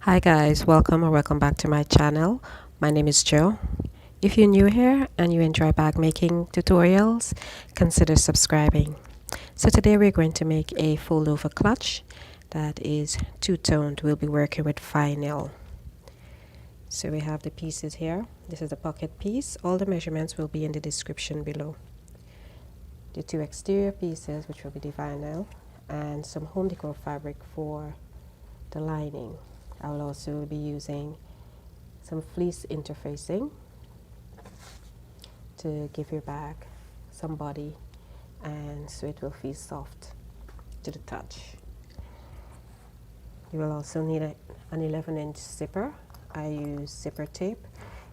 Hi guys, welcome or welcome back to my channel. My name is Joe. If you're new here and you enjoy bag making tutorials, consider subscribing. So today we're going to make a fold over clutch that is two-toned. We'll be working with vinyl. So we have the pieces here. This is the pocket piece. All the measurements will be in the description below. The two exterior pieces, which will be the vinyl, and some home decor fabric for the lining. I will also be using some fleece interfacing to give your bag some body, and so it will feel soft to the touch. You will also need an 11-inch zipper. I use zipper tape.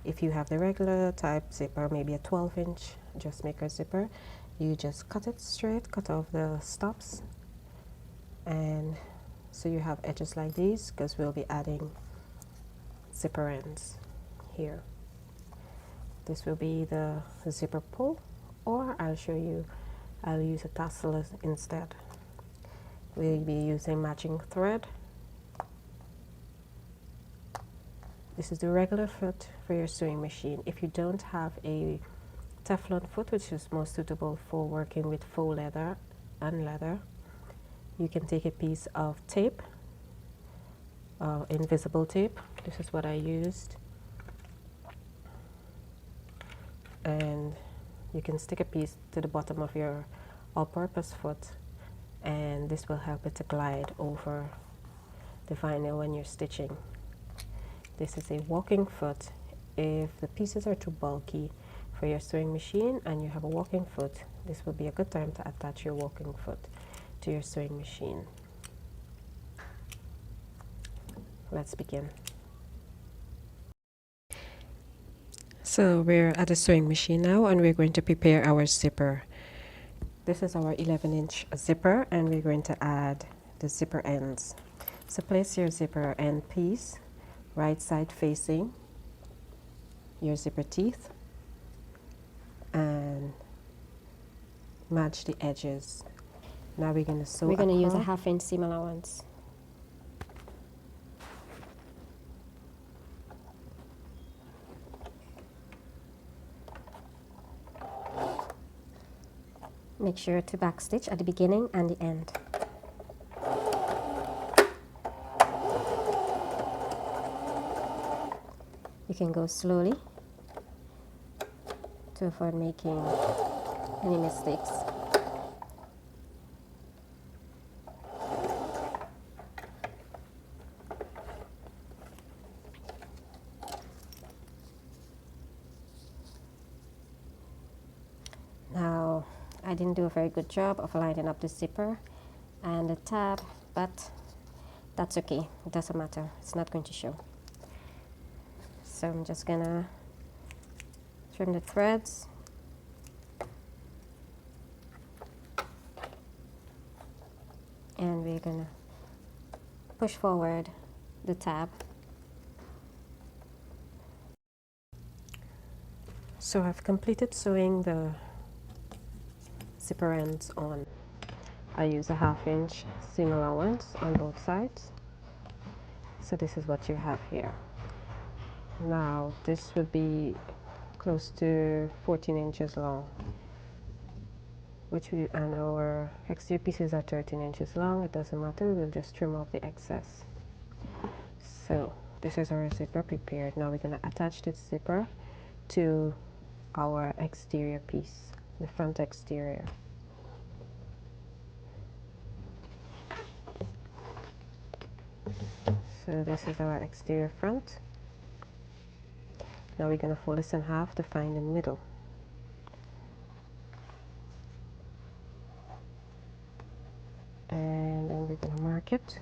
If you have the regular type zipper, maybe a 12-inch dressmaker zipper, you just cut it straight, cut off the stops, and so you have edges like these, because we'll be adding zipper ends here. This will be the zipper pull, or I'll show you, I'll use a tassel instead. We'll be using matching thread. This is the regular foot for your sewing machine. If you don't have a Teflon foot, which is most suitable for working with faux leather and leather, you can take a piece of tape, invisible tape. This is what I used, and you can stick a piece to the bottom of your all-purpose foot, and this will help it to glide over the vinyl when you're stitching. This is a walking foot. If the pieces are too bulky for your sewing machine and you have a walking foot, this will be a good time to attach your walking foot to your sewing machine. Let's begin. So we're at the sewing machine now, and we're going to prepare our zipper. This is our 11-inch zipper, and we're going to add the zipper ends. So place your zipper end piece right side facing your zipper teeth and match the edges. Now we're going to sew. We're going to use a 1/2 inch seam allowance. Make sure to backstitch at the beginning and the end. You can go slowly to avoid making any mistakes. Now, I didn't do a very good job of lining up the zipper and the tab, but that's okay. It doesn't matter. It's not going to show. So I'm just gonna trim the threads. And we're gonna push forward the tab. So I've completed sewing the zipper ends on. I use a 1/2 inch seam allowance on both sides. So this is what you have here. Now this will be close to 14 inches long, and our exterior pieces are 13 inches long. It doesn't matter, we'll just trim off the excess. So this is our zipper prepared. Now we're going to attach this zipper to our exterior piece, the front exterior. So this is our exterior front. Now we're going to fold this in half to find the middle. And then we're going to mark it.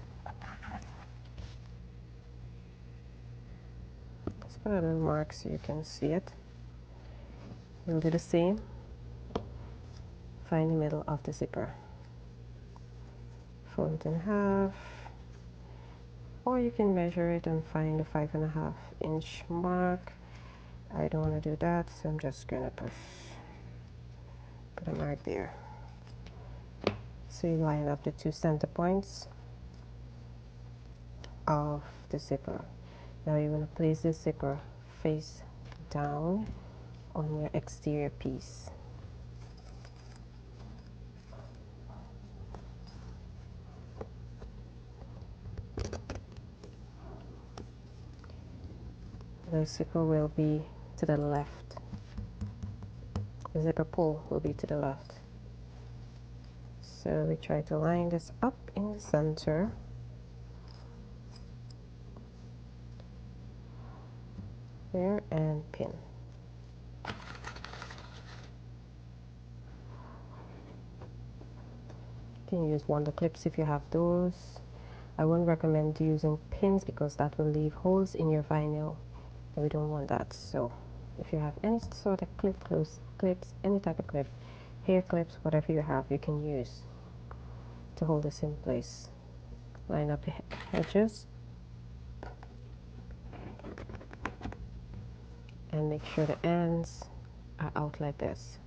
Let's put a little mark so you can see it. We'll do the same. Find the middle of the zipper. Fold it in half. Or you can measure it and find the 5.5 inch mark. I don't want to do that, so I'm just going to put a mark there. So you line up the two center points of the zipper. Now you're going to place the zipper face down on your exterior piece. The zipper will be to the left. The zipper pull will be to the left. So we try to line this up in the center. There, and pin. You can use wonder clips if you have those. I wouldn't recommend using pins because that will leave holes in your vinyl, and we don't want that. So if you have any sort of clips, any type of clip, hair clips, whatever you have, you can use to hold this in place. Line up the edges and make sure the ends are out like this.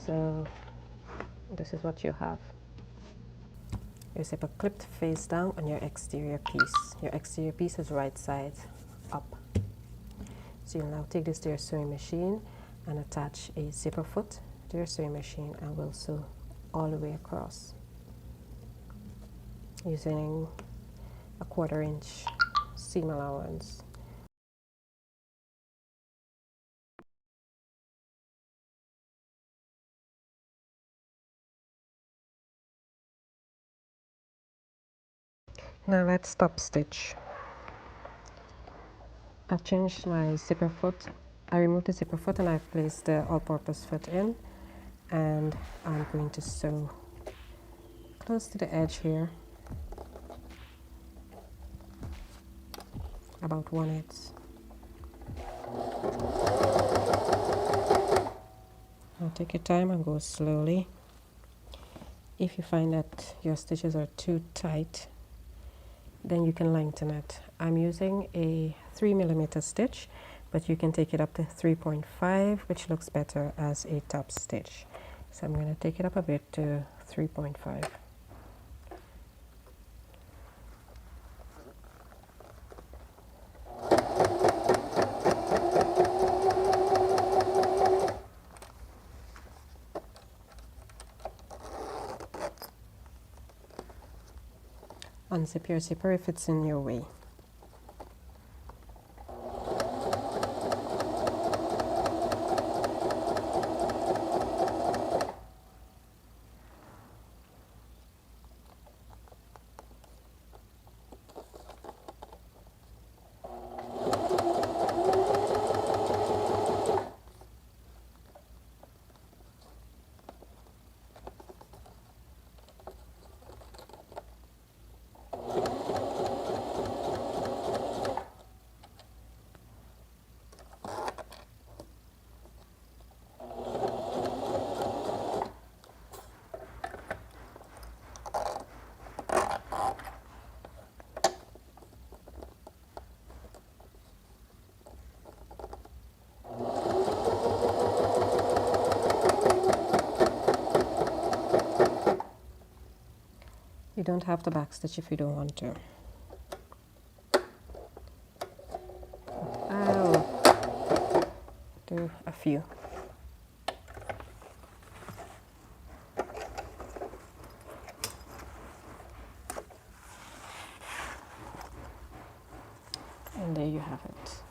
So this is what you have. Your zipper clipped face down on your exterior piece. Your exterior piece is right side up. So you'll now take this to your sewing machine and attach a zipper foot to your sewing machine, and we'll sew all the way across using a 1/4 inch seam allowance. Now let's stop stitch. I've changed my zipper foot. I removed the zipper foot and I've placed the all-purpose foot in, and I'm going to sew close to the edge here, about 1/8. Now take your time and go slowly. If you find that your stitches are too tight, then you can lengthen it. I'm using a 3mm stitch, but you can take it up to 3.5, which looks better as a top stitch. So I'm going to take it up a bit to 3.5. Unzip your zipper if it's in your way. You don't have to backstitch if you don't want to. I'll do a few. And there you have it.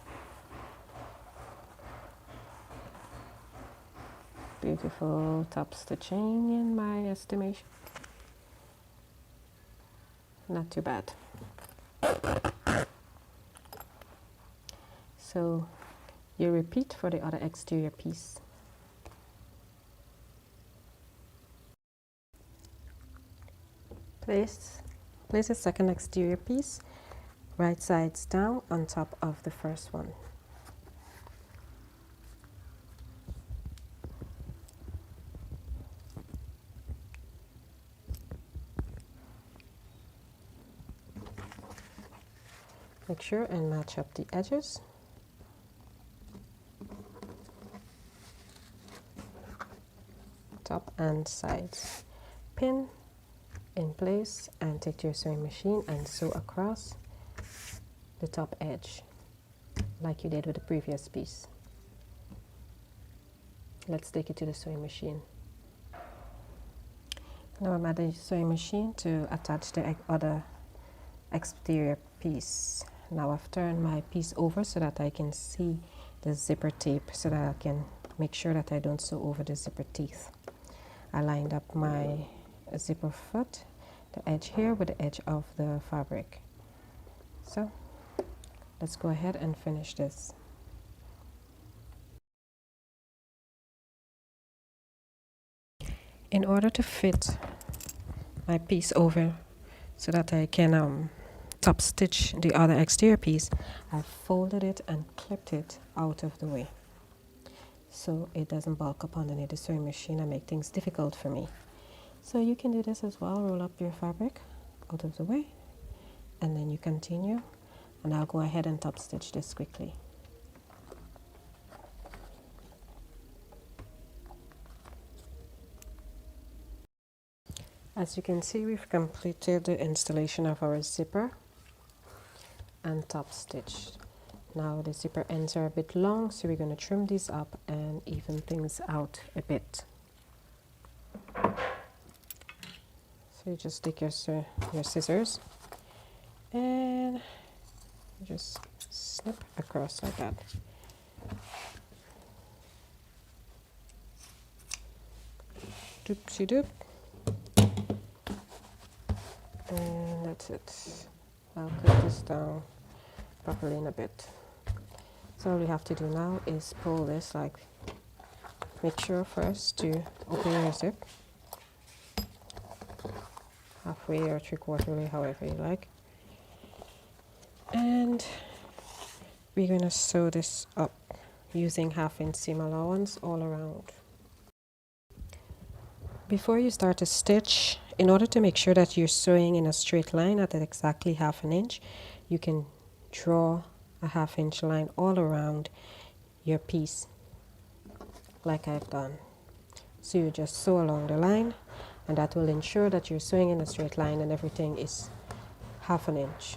Beautiful top stitching in my estimation. Not too bad. So you repeat for the other exterior piece. Place a second exterior piece right sides down on top of the first one. Make sure and match up the edges. Top and sides. Pin in place and take to your sewing machine and sew across the top edge like you did with the previous piece. Let's take it to the sewing machine. Now I'm at the sewing machine to attach the other exterior piece. Now I've turned my piece over so that I can see the zipper tape so that I can make sure that I don't sew over the zipper teeth. I lined up my zipper foot, the edge here with the edge of the fabric. So let's go ahead and finish this. In order to fit my piece over so that I can top stitch the other exterior piece, I folded it and clipped it out of the way so it doesn't bulk up underneath the sewing machine and make things difficult for me. So you can do this as well. Roll up your fabric out of the way and then you continue, and I'll go ahead and top stitch this quickly. As you can see, we've completed the installation of our zipper and top stitched. Now the zipper ends are a bit long, so we're going to trim these up and even things out a bit. So you just take your scissors and just snip across like that. Doopsie doop. And that's it. I'll cut this down properly in a bit. So all we have to do now is pull this, like, make sure first to open your zip halfway or 3/4 way, however you like, and we're going to sew this up using 1/2" seam allowance all around. Before you start to stitch, in order to make sure that you're sewing in a straight line at exactly 1/2 inch, you can draw a 1/2 inch line all around your piece like I've done. So you just sew along the line, and that will ensure that you're sewing in a straight line and everything is 1/2 inch.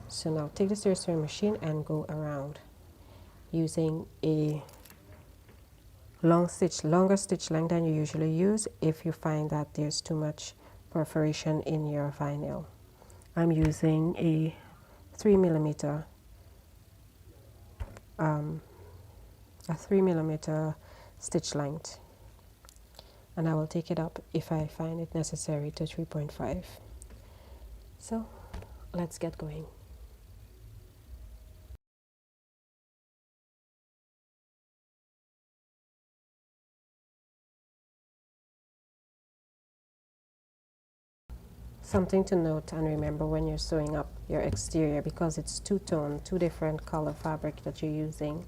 So now take the sewing machine and go around using a longer stitch length than you usually use if you find that there's too much perforation in your vinyl. I'm using a 3mm stitch length, and I will take it up if I find it necessary to 3.5. So let's get going. Something to note and remember when you're sewing up your exterior, because it's two-tone, two different color fabric that you're using.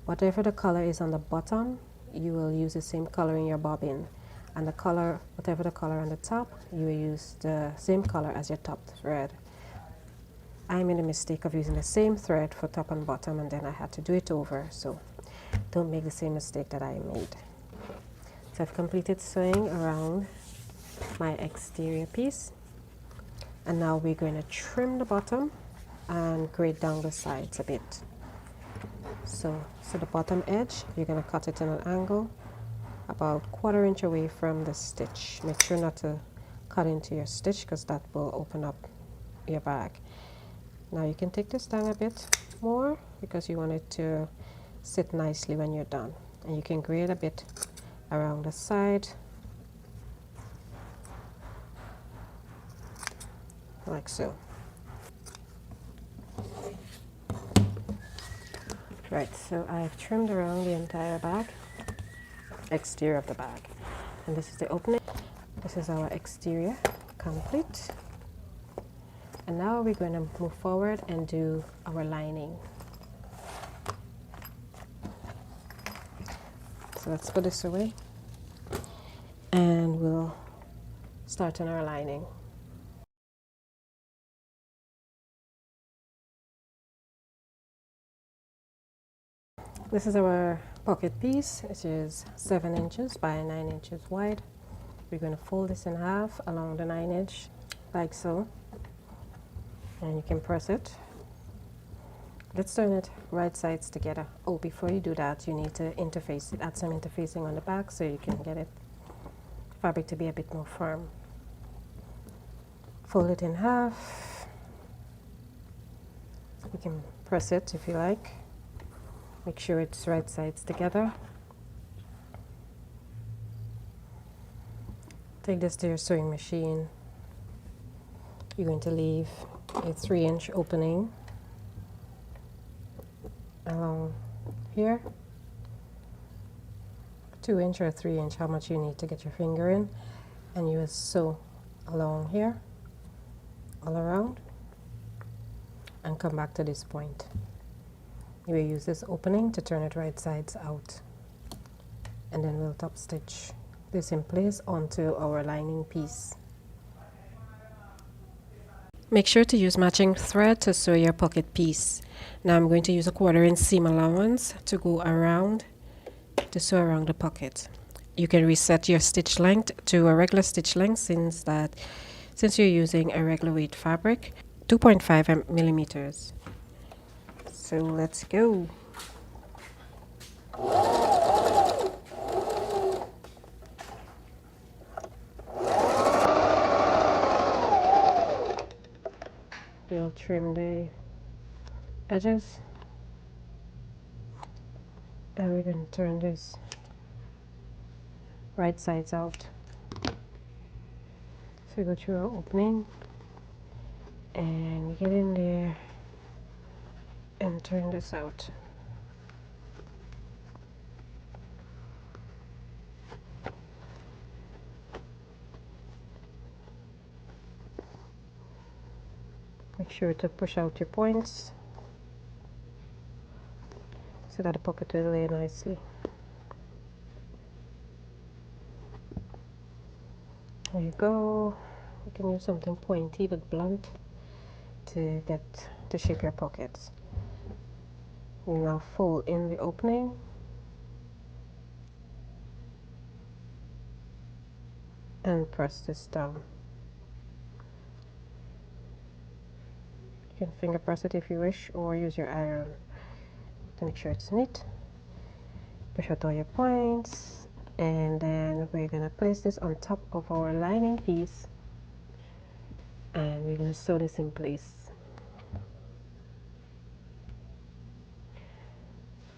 Whatever the color is on the bottom, you will use the same color in your bobbin, and the color, whatever the color on the top, you will use the same color as your top thread. I made a mistake of using the same thread for top and bottom, and then I had to do it over, so don't make the same mistake that I made. So I've completed sewing around my exterior piece, and now we're going to trim the bottom and grade down the sides a bit. So the bottom edge, you're going to cut it in an angle about 1/4 inch away from the stitch. Make sure not to cut into your stitch because that will open up your bag. Now you can take this down a bit more because you want it to sit nicely when you're done, and you can grade a bit around the side like so. Right, so I've trimmed around the entire bag, exterior of the bag, and this is the opening. This is our exterior complete, and now we're going to move forward and do our lining. So let's put this away and we'll start on our lining. This is our pocket piece. It is 7 inches by 9 inches wide. We're going to fold this in half along the 9 inch like so, and you can press it. Let's turn it right sides together. Oh, before you do that, you need to interface it, add some interfacing on the back so you can get it fabric to be a bit more firm. Fold it in half. You can press it if you like. Make sure it's right sides together. Take this to your sewing machine. You're going to leave a 3-inch opening along here. 2-inch or 3-inch, how much you need to get your finger in, and you will sew along here, all around, and come back to this point. You will use this opening to turn it right sides out, and then we'll top stitch this in place onto our lining piece. Make sure to use matching thread to sew your pocket piece. Now I'm going to use a 1/4 inch seam allowance to go around, to sew around the pocket. You can reset your stitch length to a regular stitch length since you're using a regular weight fabric, 2.5 millimeters. So let's go. We'll trim the edges, and we're going to turn this right sides out. So we go through our opening and get in there and turn this out. Make sure to push out your points so that the pocket will lay nicely. There you go. You can use something pointy but blunt to shape your pockets. You now fold in the opening and press this down. You can finger press it if you wish, or use your iron to make sure it's neat. Push out all your points, and then we're going to place this on top of our lining piece, and we're going to sew this in place.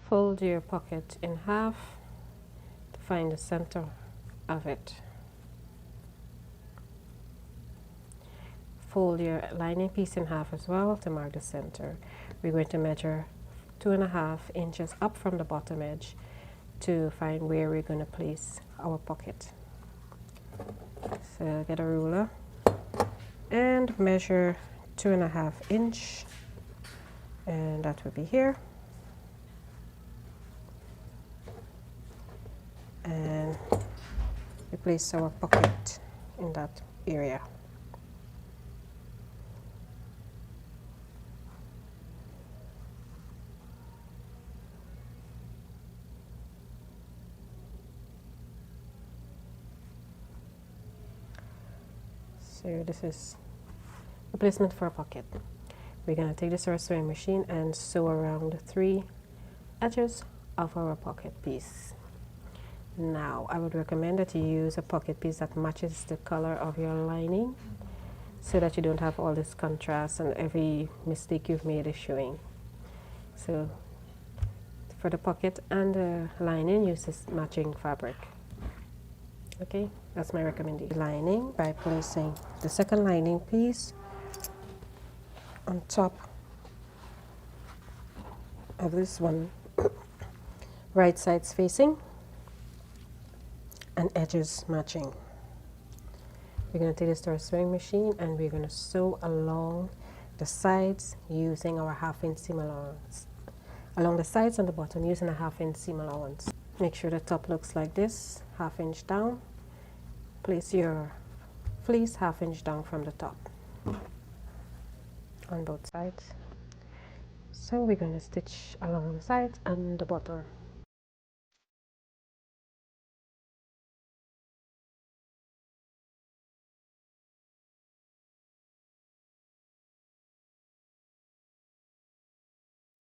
Fold your pocket in half to find the center of it. Fold your lining piece in half as well to mark the center. We're going to measure 2.5 inches up from the bottom edge to find where we're going to place our pocket. So get a ruler and measure 2.5 inch, and that will be here. And we place our pocket in that area. So this is the placement for a pocket. We're going to take this to our sewing machine and sew around the 3 edges of our pocket piece. Now I would recommend that you use a pocket piece that matches the color of your lining so that you don't have all this contrast and every mistake you've made is showing. So for the pocket and the lining, use this matching fabric. Okay, that's my recommendation. Lining by placing the second lining piece on top of this one, right sides facing and edges matching. We're going to take this to our sewing machine and we're going to sew along the sides using our 1/2 inch seam allowance. Along the sides and the bottom using a 1/2 inch seam allowance. Make sure the top looks like this, 1/2 inch down. Place your fleece 1/2 inch down from the top on both sides. So we're going to stitch along the sides and the bottom.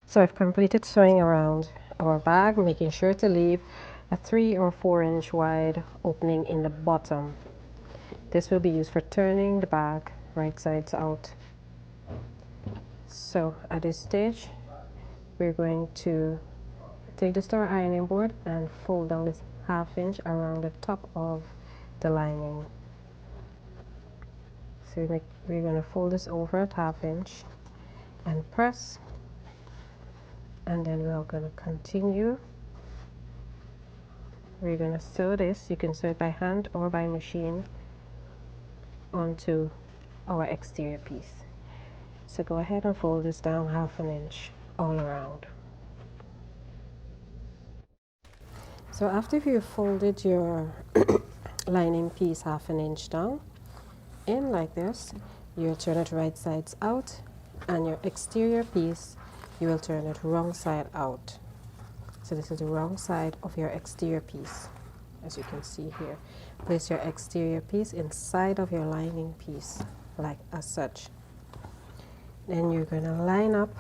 So I've completed sewing around our bag, making sure to leave a 3 or 4 inch wide opening in the bottom. This will be used for turning the bag right sides out. So at this stage, we're going to take the store ironing board and fold down this 1/2 inch around the top of the lining. So we're going to fold this over at 1/2 inch and press, and then we're going to continue. We're going to sew this, you can sew it by hand or by machine, onto our exterior piece. So go ahead and fold this down 1/2 inch all around. So after you've folded your lining piece 1/2 inch down in like this, you turn it right sides out, and your exterior piece you will turn it wrong side out. So this is the wrong side of your exterior piece. As you can see here, place your exterior piece inside of your lining piece like as such. Then you're going to line up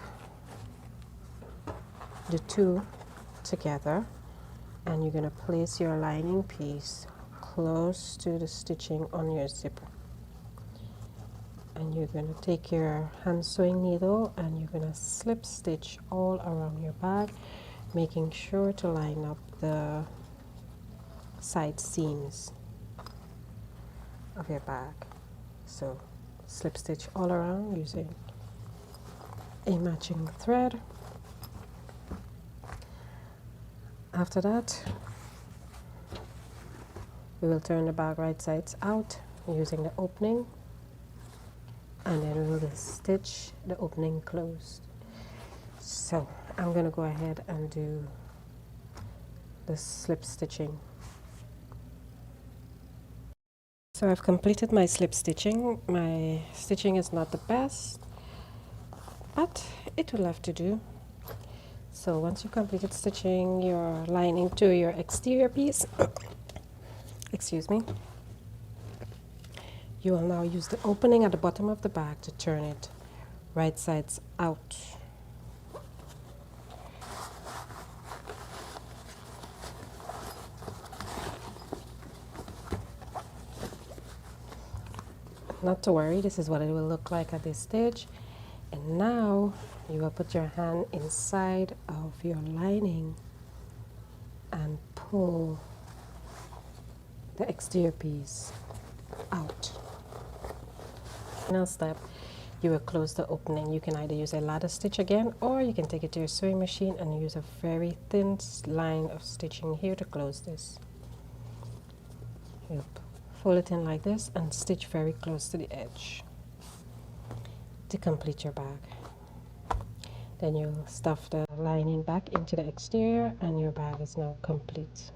the two together, and you're going to place your lining piece close to the stitching on your zipper. And you're going to take your hand sewing needle and you're going to slip stitch all around your bag, making sure to line up the side seams of your bag. So slip stitch all around using a matching thread. After that, we will turn the bag right sides out using the opening, and then we will stitch the opening closed. So I'm going to go ahead and do the slip stitching. So I've completed my slip stitching. My stitching is not the best, but it will have to do. So once you completed stitching your lining to your exterior piece, excuse me, you will now use the opening at the bottom of the bag to turn it right sides out. Not to worry, this is what it will look like at this stage. And now you will put your hand inside of your lining and pull the exterior piece out. Final step, you will close the opening. You can either use a ladder stitch again, or you can take it to your sewing machine and use a very thin line of stitching here to close this. Yep. Fold it in like this and stitch very close to the edge to complete your bag. Then you'll stuff the lining back into the exterior and your bag is now complete.